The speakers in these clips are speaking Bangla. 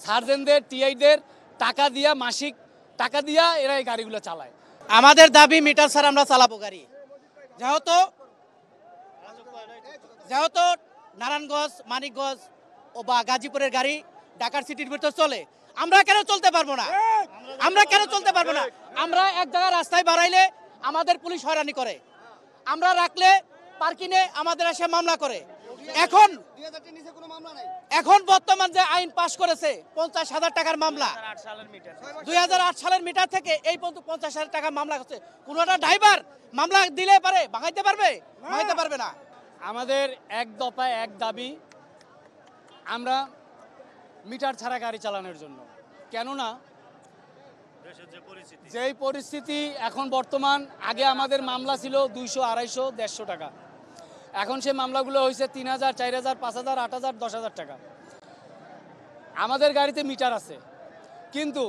সার্জেনদের টিআইদের টাকা দিয়া মাসিক টাকা দিয়া এরা এই গাড়িগুলো চালায়। আমাদের দাবি মিটার ছাড়া আমরা চালাবো গাড়ি। যেহেতু নারায়ণগঞ্জ, মানিকগঞ্জ ও বা গাজীপুরের গাড়ি ঢাকার সিটির ভিতর চলে, আমরা কেন চলতে পারবো না? আমরা এক জায়গায় রাস্তায় বাড়াইলে আমাদের পুলিশ হয়রানি করে, আমরা রাখলে পার্কিংয়ে আমাদের এসে মামলা করে। এখন বর্তমান যে আইন পাশ করেছে 50,000 টাকার মামলা, 2008 সালের মিটার থেকে এই পর্যন্ত 50,000 টাকার মামলা হচ্ছে। কোনোটা ড্রাইভার মামলা দিলে পারে ভাঙাইতে পারবে না। আমাদের এক দফায় এক দাবি, আমরা মিটার ছাড়া গাড়ি চালানোর জন্য। কেননা যেই পরিস্থিতি এখন বর্তমান, আগে আমাদের মামলা ছিল 200, 250, 150 টাকা, এখন সেই মামলাগুলো হয়েছে 3,000, 4,000, 5,000, 8,000, 10,000 টাকা। আমাদের গাড়িতে মিটার আছে, কিন্তু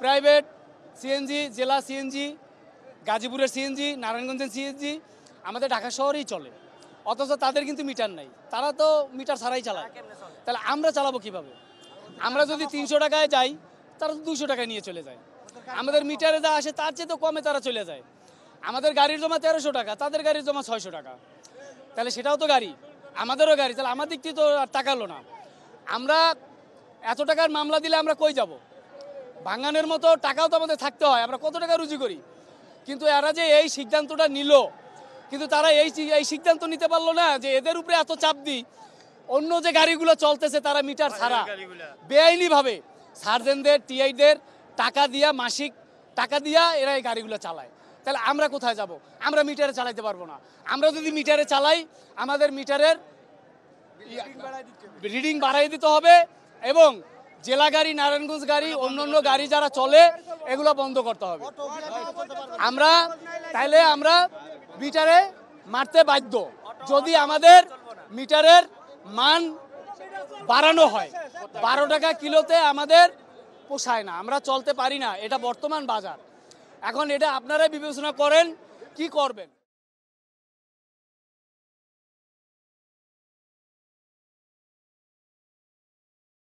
প্রাইভেট সিএনজি, জেলা সিএনজি, গাজীপুরের সিএনজি, নারায়ণগঞ্জের সিএনজি আমাদের ঢাকা শহরেই চলে, অথচ তাদের কিন্তু মিটার নাই, তারা তো মিটার ছাড়াই চালায়। তাহলে আমরা চালাবো কিভাবে? আমরা যদি 300 টাকায় যাই, তারা তো 200 টাকায় নিয়ে চলে যায়। আমাদের মিটারে যা আসে তার চেয়ে তো কমে তারা চলে যায়। আমাদের গাড়ির জমা 1300 টাকা, তাদের গাড়ির জমা 600 টাকা। তাহলে সেটাও তো গাড়ি, আমাদেরও গাড়ি, তাহলে আমার দিক থেকে তো আর টাকালো না। আমরা এত টাকার মামলা দিলে আমরা কই যাব? ভাঙানোর মতো টাকাও তো আমাদের থাকতে হয়, আমরা কত টাকা রুজি করি। কিন্তু এরা যে এই সিদ্ধান্তটা নিল, কিন্তু তারা এই সিদ্ধান্ত নিতে পারলো না যে এদের উপরে এত চাপ দিই, অন্য যে গাড়িগুলো চলতেছে তারা মিটার ছাড়া বেআইনিভাবে সার্জেনদের টিআইদের টাকা দিয়া মাসিক টাকা দিয়া এরা এই গাড়িগুলো চালায়। তাহলে আমরা কোথায় যাব? আমরা মিটারে চালাইতে পারবো না। আমরা যদি মিটারে চালাই, আমাদের মিটারের রিডিং বাড়াই দিতে হবে এবং জেলা গাড়ি, নারায়ণগঞ্জ গাড়ি, অন্য গাড়ি যারা চলে এগুলো বন্ধ করতে হবে। তাইলে আমরা মিটারে মারতে বাধ্য। যদি আমাদের মিটারের মান বাড়ানো হয়, 12 টাকা কিলোতে আমাদের পোষায় না, আমরা চলতে পারি না, এটা বর্তমান বাজার। এখন এটা আপনারাই বিবেচনা করেন, কি করবেন।